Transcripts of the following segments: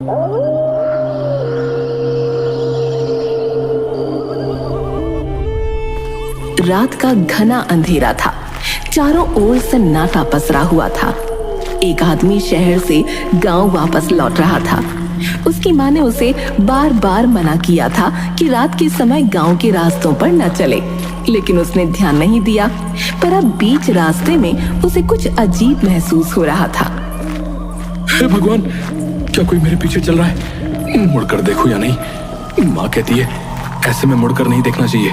रात का घना अंधेरा था। चारों ओर सन्नाटा पसरा हुआ था। एक आदमी शहर से गांव वापस लौट रहा था। उसकी माँ ने उसे बार बार मना किया था कि रात के समय गांव के रास्तों पर न चले, लेकिन उसने ध्यान नहीं दिया। पर अब बीच रास्ते में उसे कुछ अजीब महसूस हो रहा था। हे भगवान, क्या कोई मेरे पीछे चल रहा है? मुड़कर देखूं या नहीं? माँ कहती है ऐसे में मुड़कर नहीं देखना चाहिए।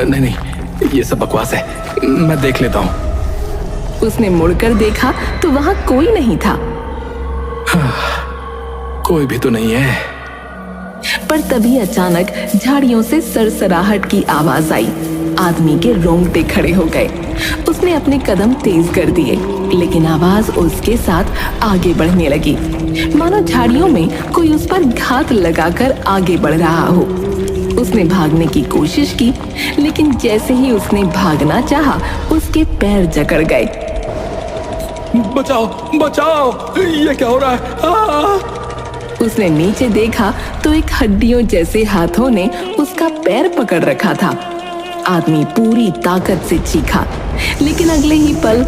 नहीं नहीं, ये सब बकवास है, मैं देख लेता हूँ। उसने मुड़कर देखा तो वहां कोई नहीं था। कोई भी तो नहीं है। पर तभी अचानक झाड़ियों से सरसराहट की आवाज आई। आदमी के रोंगटे खड़े हो गए। उसने अपने कदम तेज कर दिए, लेकिन आवाज उसके साथ आगे बढ़ने लगी, मानो झाड़ियों में कोई उस पर घात लगाकर आगे बढ़ रहा हो। उसने भागने की कोशिश की, लेकिन जैसे ही उसने भागना चाहा, उसके पैर जकड़ गए। बचाओ बचाओ, ये क्या हो रहा है? उसने नीचे देखा तो एक हड्डियों जैसे हाथों ने उसका पैर पकड़ रखा था। आदमी पूरी ताकत से चीखा, लेकिन अगले ही पल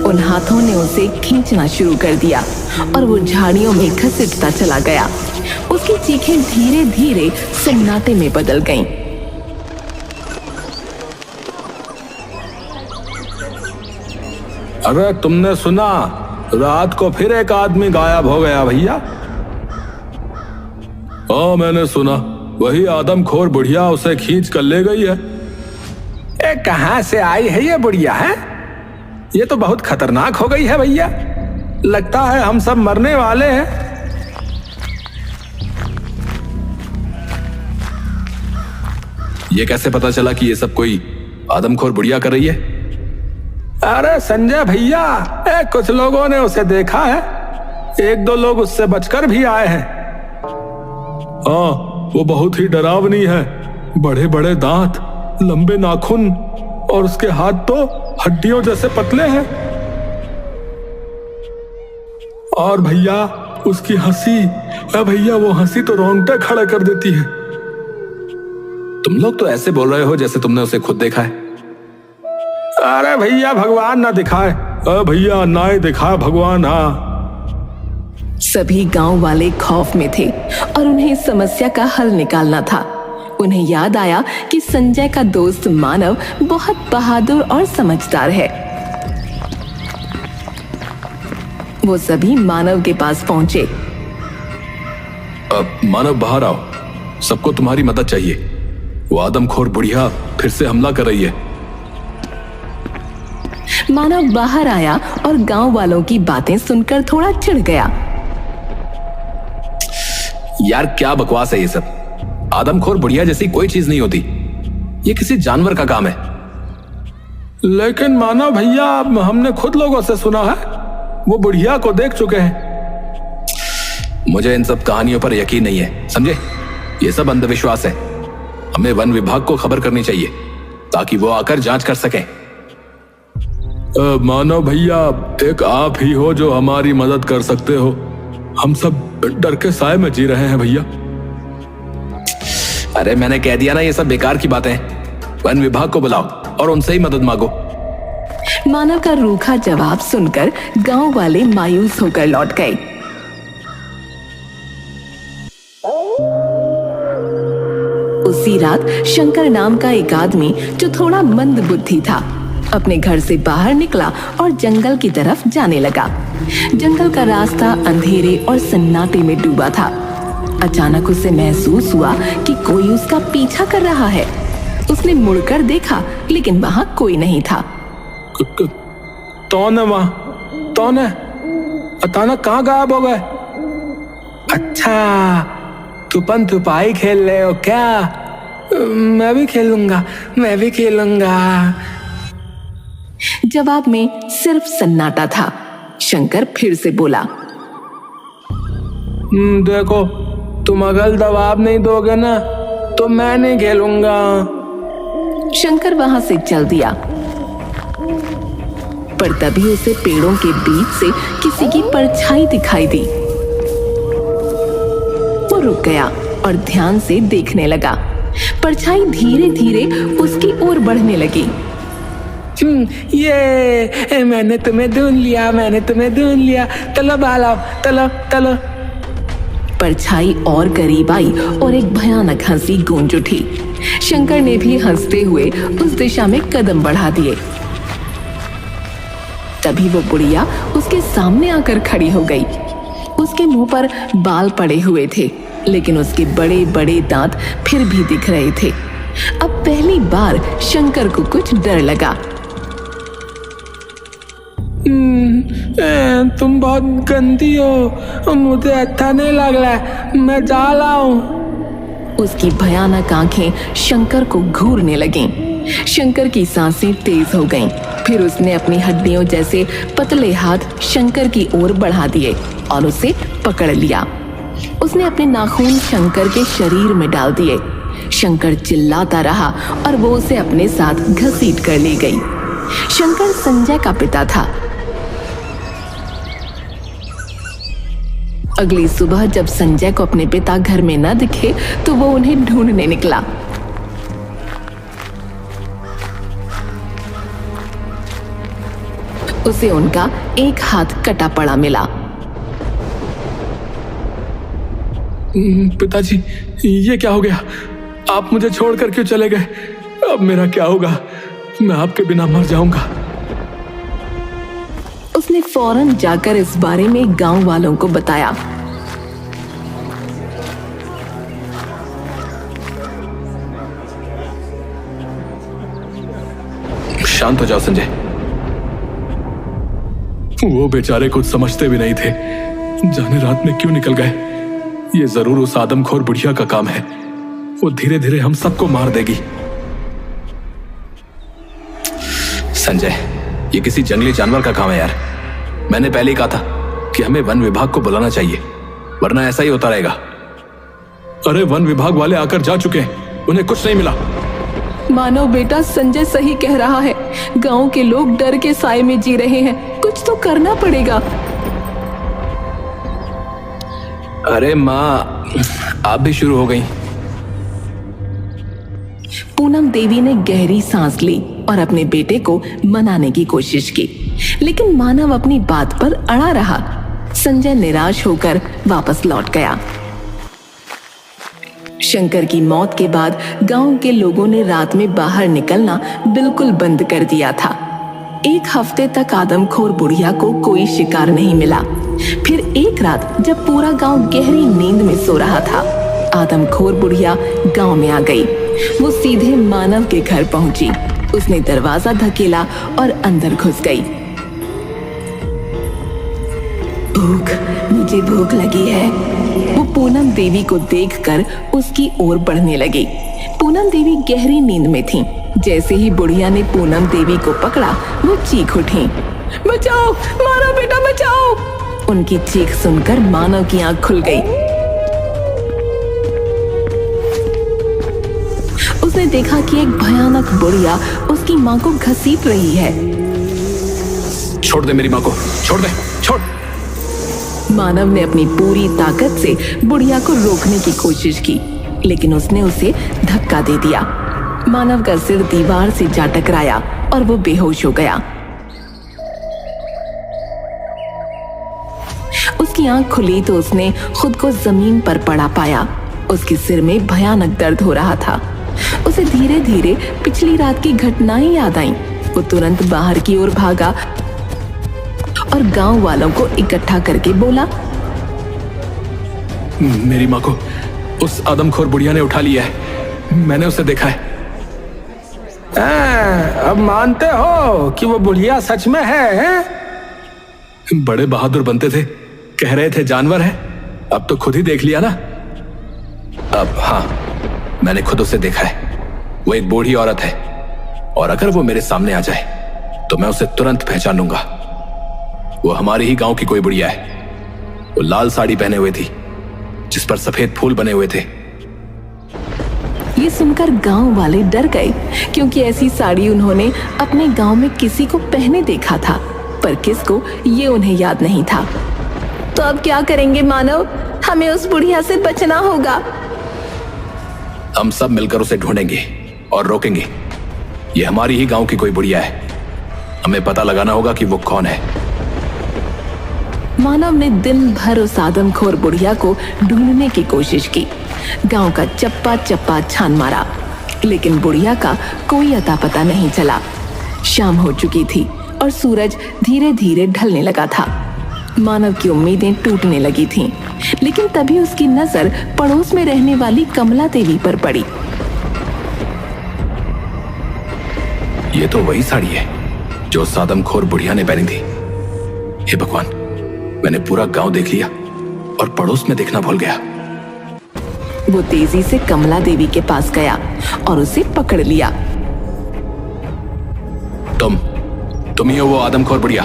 उन हाथों ने उसे खींचना शुरू कर दिया और वो झाड़ियों में घसीटता चला गया। उसकी चीखें धीरे धीरे सन्नाटे में बदल गईं। अरे तुमने सुना? रात को फिर एक आदमी गायब हो गया भैया। हाँ मैंने सुना, वही आदमखोर बुढ़िया उसे खींच कर ले गई है। कहाँ से आई है ये बुढ़िया है? ये तो बहुत खतरनाक हो गई है भैया। लगता है हम सब मरने वाले हैं। ये कैसे पता चला कि ये सब कोई आदमखोर बुढ़िया कर रही है? अरे संजय भैया, कुछ लोगों ने उसे देखा है। एक दो लोग उससे बचकर भी आए हैं। हाँ, वो बहुत ही डरावनी है। बड़े बड़े दांत, लंबे नाखून और उसके हाथ तो हड्डियों जैसे पतले हैं। और भैया उसकी हंसी, भैया वो हंसी तो रोंगटे खड़े कर देती है। तुम लोग तो ऐसे बोल रहे हो जैसे तुमने उसे खुद देखा है। अरे भैया भगवान ना दिखाए, भैया ना ही दिखाए भगवान। हाँ, सभी गांव वाले खौफ में थे और उन्हें इस समस्या का हल निकालना था। उन्हें याद आया कि संजय का दोस्त मानव बहुत बहादुर और समझदार है। वो सभी मानव के पास पहुंचे। अब मानव बाहर आओ, सबको तुम्हारी मदद चाहिए। वो आदमखोर बुढ़िया फिर से हमला कर रही है। मानव बाहर आया और गांव वालों की बातें सुनकर थोड़ा चिढ़ गया। यार क्या बकवास है ये सब। आदमखोर बुढ़िया जैसी कोई चीज नहीं होती। ये किसी जानवर का काम है। लेकिन मानव भैया, हमने खुद लोगों से सुना है, वो बुढ़िया को देख चुके हैं। मुझे इन सब कहानियों पर यकीन नहीं है, समझे? ये सब अंधविश्वास है। हमें वन विभाग को खबर करनी चाहिए ताकि वो आकर जांच कर सके। मानव भैया, एक आप ही हो जो हमारी मदद कर सकते हो। हम सब डर के साए में जी रहे हैं भैया। अरे मैंने कह दिया ना, ये सब बेकार की बातें हैं। वन विभाग को बुलाओ और उनसे ही मदद मांगो। मानव का रूखा जवाब सुनकर गांव वाले मायूस होकर लौट गए। उसी रात शंकर नाम का एक आदमी जो थोड़ा मंद बुद्धि था, अपने घर से बाहर निकला और जंगल की तरफ जाने लगा। जंगल का रास्ता अंधेरे और सन्नाटे में डूबा था। अचानक उसे महसूस हुआ कि कोई उसका पीछा कर रहा है। उसने मुड़कर देखा, लेकिन वहां कोई नहीं था। कौन है वहां? कौन है? अचानक कहाँ गायब हो गए? अच्छा, छुपन छुपाई खेल रहे हो क्या? मैं भी खेलूंगा, मैं भी खेलूंगा। जवाब में सिर्फ सन्नाटा था। शंकर फिर से बोला, देखो, तुम अगर जवाब नहीं दोगे ना तो मैं नहीं खेलूंगा। शंकर वहां से चल दिया। पर तभी उसे पेड़ों के बीच से किसी की परछाई दिखाई दी। रुक गया और ध्यान से देखने लगा। परछाई धीरे धीरे उसकी ओर बढ़ने लगी। ये मैंने तुम्हें ढूंढ लिया, मैंने तुम्हें ढूंढ लिया, चलो बाला, चलो चलो। परछाई और करीब आई और एक भयानक हंसी गूंज उठी। शंकर ने भी हंसते हुए उस दिशा में कदम बढ़ा दिए। तभी वो बुढ़िया उसके सामने आकर खड़ी हो गई। उसके मुंह पर बाल पड़े हुए थे, लेकिन उसके बड़े बड़े दांत फिर भी दिख रहे थे। अब पहली बार शंकर को कुछ डर लगा। तुम बहुत गंदी हो, मुझे अच्छा नहीं लग रहा है, मैं जा रहा हूँ। उसकी भयानक आंखें शंकर को घूरने लगीं। शंकर की सांसें तेज हो गईं। फिर उसने अपनी हड्डियों जैसे पतले हाथ शंकर की ओर बढ़ा दिए और उसे पकड़ लिया। उसने अपने नाखून शंकर के शरीर में डाल दिए। शंकर चिल्लाता रहा और वो उसे अपने साथ घसीट कर ले गई। शंकर संजय का पिता था। अगली सुबह जब संजय को अपने पिता घर में न दिखे तो वो उन्हें ढूंढने निकला। उसे उनका एक हाथ कटा पड़ा मिला। पिताजी, ये क्या हो गया? आप मुझे छोड़कर क्यों चले गए? अब मेरा क्या होगा? मैं आपके बिना मर जाऊंगा। उसने फौरन जाकर इस बारे में गांव वालों को बताया। शांत हो जाओ संजय। वो बेचारे कुछ समझते भी नहीं थे, जाने रात में क्यों निकल गए। ये जरूर उस आदमखोर बुढ़िया का काम है। वो धीरे धीरे हम सबको मार देगी। संजय, ये किसी जंगली जानवर का काम है यार। मैंने पहले ही कहा था कि हमें वन विभाग को बुलाना चाहिए, वरना ऐसा ही होता रहेगा। अरे वन विभाग वाले आकर जा चुके हैं, उन्हें कुछ नहीं मिला। मानव बेटा, संजय सही कह रहा है। गांव के लोग डर के साए में जी रहे हैं, कुछ तो करना पड़ेगा। अरे माँ, आप भी शुरू हो गई। पूनम देवी ने गहरी सांस ली और अपने बेटे को मनाने की कोशिश की, लेकिन मानव अपनी बात पर अड़ा रहा। संजय निराश होकर वापस लौट गया। शंकर की मौत के बाद गांव के लोगों ने रात में बाहर निकलना बिल्कुल बंद कर दिया था। एक हफ्ते तक आदमखोर बुढ़िया को कोई शिकार नहीं मिला। फिर एक रात जब पूरा गांव गहरी नींद में सो रहा था, आदमखोर बुढ़िया गांव में आ गई। वो सीधे मानव के घर पहुंची। उसने दरवाजा धकेला और अंदर घुस गई। मुझे भूख लगी है। वो पूनम देवी को देखकर उसकी ओर बढ़ने लगी। पूनम देवी गहरी नींद में थीं। जैसे ही बुढ़िया ने पूनम देवी को पकड़ा, वो चीख उठी, बचाओ, मारो बेटा, बचाओ। उनकी चीख सुनकर मानव की आंख खुल गई। उसने देखा कि एक भयानक बुढ़िया उसकी माँ को घसीट रही है। छोड़ दे मेरी माँ को, छोड़ दे, छोड़। मानव ने अपनी पूरी ताकत से बुढ़िया को रोकने की कोशिश की, लेकिन उसने उसे धक्का दे दिया। मानव का सिर दीवार से जा टकराया और वो बेहोश हो गया। उसकी आंख खुली तो उसने खुद को जमीन पर पड़ा पाया। उसके सिर में भयानक दर्द हो रहा था। उसे धीरे धीरे पिछली रात की घटनाएं याद आईं। वो तुरंत बाहर की ओर भागा और गांव वालों को इकट्ठा करके बोला, मेरी माँ को उस आदमखोर बुढ़िया ने उठा लिया है। मैंने उसे देखा है। अब मानते हो कि वो बुढ़िया सच में है? बड़े बहादुर बनते थे, कह रहे थे जानवर है। अब तो खुद ही देख लिया ना। अब हाँ, मैंने खुद उसे देखा है। वो एक बूढ़ी औरत है, और अगर वो मेरे सामने आ जाए तो मैं उसे तुरंत पहचान लूंगा। वो हमारे ही गांव की कोई बुढ़िया है। वो लाल साड़ी पहने हुए थी, जिस पर सफेद फूल बने हुए थे। ये सुनकर गांव वाले डर गए, क्योंकि ऐसी साड़ी उन्होंने अपने गांव में किसी को पहने देखा था, पर किसको ये उन्हें याद नहीं था। तो अब क्या करेंगे मानव? हमें उस बुढ़िया से बचना होगा। हम सब मिलकर उसे ढूंढेंगे और रोकेंगे। ये हमारी ही गांव की कोई बुढ़िया है। हमें पता लगाना होगा कि वो कौन है। मानव ने दिन भर उस आदमखोर बुढ़िया को ढूंढने की कोशिश की। गांव का चप्पा चप्पा छान मारा, लेकिन बुढ़िया का कोई अता पता नहीं चला। शाम हो चुकी थी और सूरज धीरे धीरे ढलने लगा था। मानव की उम्मीदें टूटने लगी थीं, लेकिन तभी उसकी नजर पड़ोस में रहने वाली कमला देवी पर पड़ी। ये तो वही साड़ी है जो उस आदमखोर बुढ़िया ने पहनी थी। हे भगवान, मैंने पूरा गांव देख लिया और पड़ोस में देखना भूल गया। वो तेजी से कमला देवी के पास गया और उसे पकड़ लिया। तुम ही हो वो आदमखोर बुढ़िया?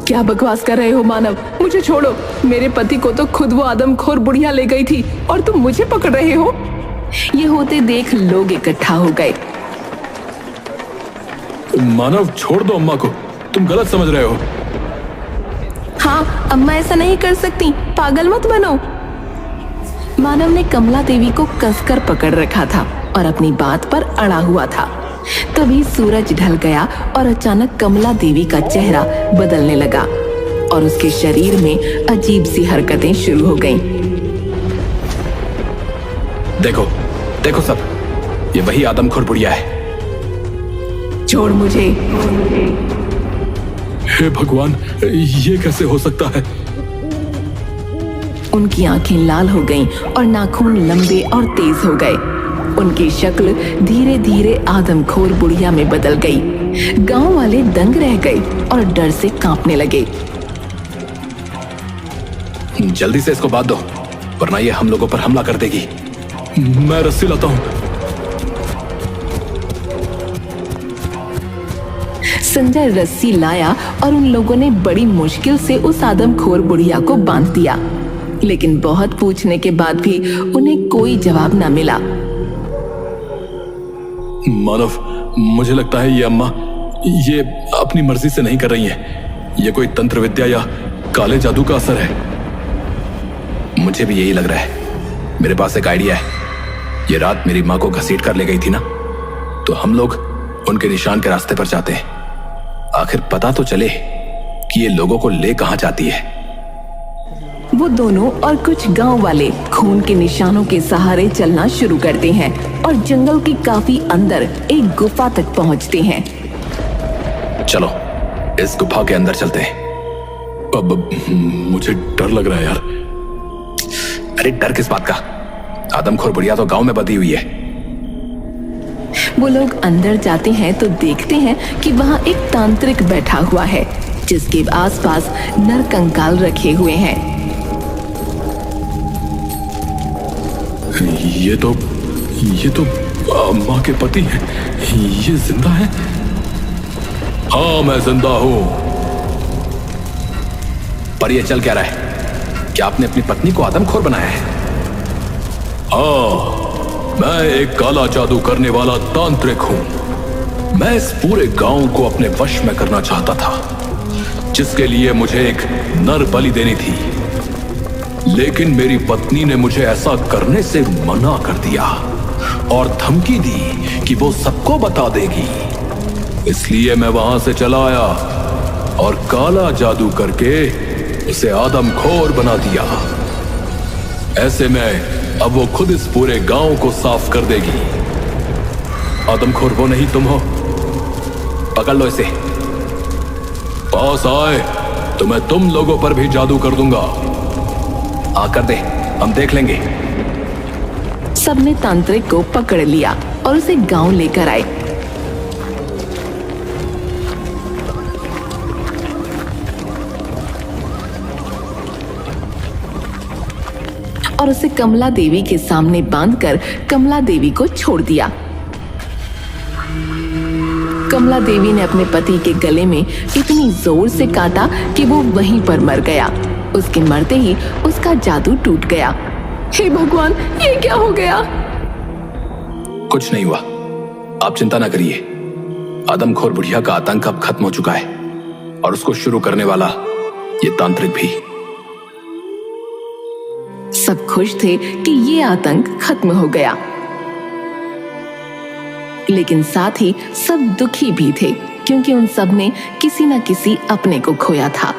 क्या बकवास कर रहे हो मानव? मुझे छोड़ो। मेरे पति को तो खुद वो आदमखोर बुढ़िया ले गई थी और तुम मुझे पकड़ रहे हो? ये होते देख लोग इकट्ठा हो गए। मानव, छोड़ दो अम्मा को, तुम गलत समझ रहे हो। हाँ, अम्मा ऐसा नहीं कर सकती, पागल मत बनो। मानव ने कमला देवी को कसकर पकड़ रखा था और अपनी बात पर अड़ा हुआ था। तभी सूरज ढल गया और अचानक कमला देवी का चेहरा बदलने लगा और उसके शरीर में अजीब सी हरकतें शुरू हो गईं। देखो देखो सब, ये वही आदमखोर बुढ़िया है। छोड़ मुझे। हे भगवान, ये कैसे हो सकता है? उनकी आंखें लाल हो गईं और नाखून लंबे और तेज हो गए। उनकी शक्ल धीरे धीरे आदमखोर बुढ़िया में बदल गई। गांव वाले दंग रह गए और डर से कांपने लगे। जल्दी से इसको बांध दो, वरना ये हम लोगों पर हमला कर देगी। मैं रस्सी लाता हूं। संजय रस्सी लाया और उन लोगों ने बड़ी मुश्किल से उस आदमखोर बुढ़िया को बांध दिया, लेकिन बहुत पूछने के बाद भी उन्हें कोई जवाब न मिला। मानव, मुझे लगता है ये अम्मा ये अपनी मर्जी से नहीं कर रही हैं। ये कोई तंत्र विद्या या काले जादू का असर है। मुझे भी यही लग रहा है। मेरे पास एक आइडिया है। ये रात मेरी माँ को घसीट कर ले गई थी ना, तो हम लोग उनके निशान के रास्ते पर जाते हैं। आखिर पता तो चले कि ये लोगों को ले कहां जाती है। वो दोनों और कुछ गांव वाले खून के निशानों के सहारे चलना शुरू करते हैं और जंगल के काफी अंदर एक गुफा तक पहुंचते हैं। चलो इस गुफा के अंदर चलते हैं। अब मुझे डर लग रहा है यार। अरे डर किस बात का? आदमखोर बुढ़िया तो गांव में बंधी हुई है। वो लोग अंदर जाते हैं तो देखते हैं कि वहाँ एक तांत्रिक बैठा हुआ है, जिसके आसपास नरकंकाल रखे हुए हैं। ये तो अम्मा के पति हैं। ये जिंदा है? हाँ, मैं जिंदा हूं। पर ये चल क्या रहा है? क्या आपने अपनी पत्नी को आदमखोर बनाया है? हाँ, मैं एक काला जादू करने वाला तांत्रिक हूं। मैं इस पूरे गांव को अपने वश में करना चाहता था, जिसके लिए मुझे एक नर बलि देनी थी। लेकिन मेरी पत्नी ने मुझे ऐसा करने से मना कर दिया और धमकी दी कि वो सबको बता देगी। इसलिए मैं वहां से चला आया और काला जादू करके उसे आदमखोर बना दिया। ऐसे में अब वो खुद इस पूरे गांव को साफ कर देगी। आदमखोर वो नहीं, तुम हो। पकड़ लो इसे। पास आए तो मैं तुम लोगों पर भी जादू कर दूंगा। आकर दे, हम देख लेंगे। सबने तांत्रिक को पकड़ लिया और उसे गांव लेकर आए। और उसे कमला देवी के सामने बांधकर कमला देवी को छोड़ दिया। कमला देवी ने अपने पति के गले में इतनी जोर से काटा कि वो वहीं पर मर गया। उसके मरते ही उसका जादू टूट गया। हे भगवान, ये क्या हो गया? कुछ नहीं हुआ, आप चिंता ना करिए। आदमखोर बुढ़िया का आतंक अब खत्म हो चुका है और उसको शुरू करने वाला ये तांत्रिक भी। सब खुश थे कि ये आतंक खत्म हो गया, लेकिन साथ ही सब दुखी भी थे क्योंकि उन सब ने किसी न किसी अपने को खोया था।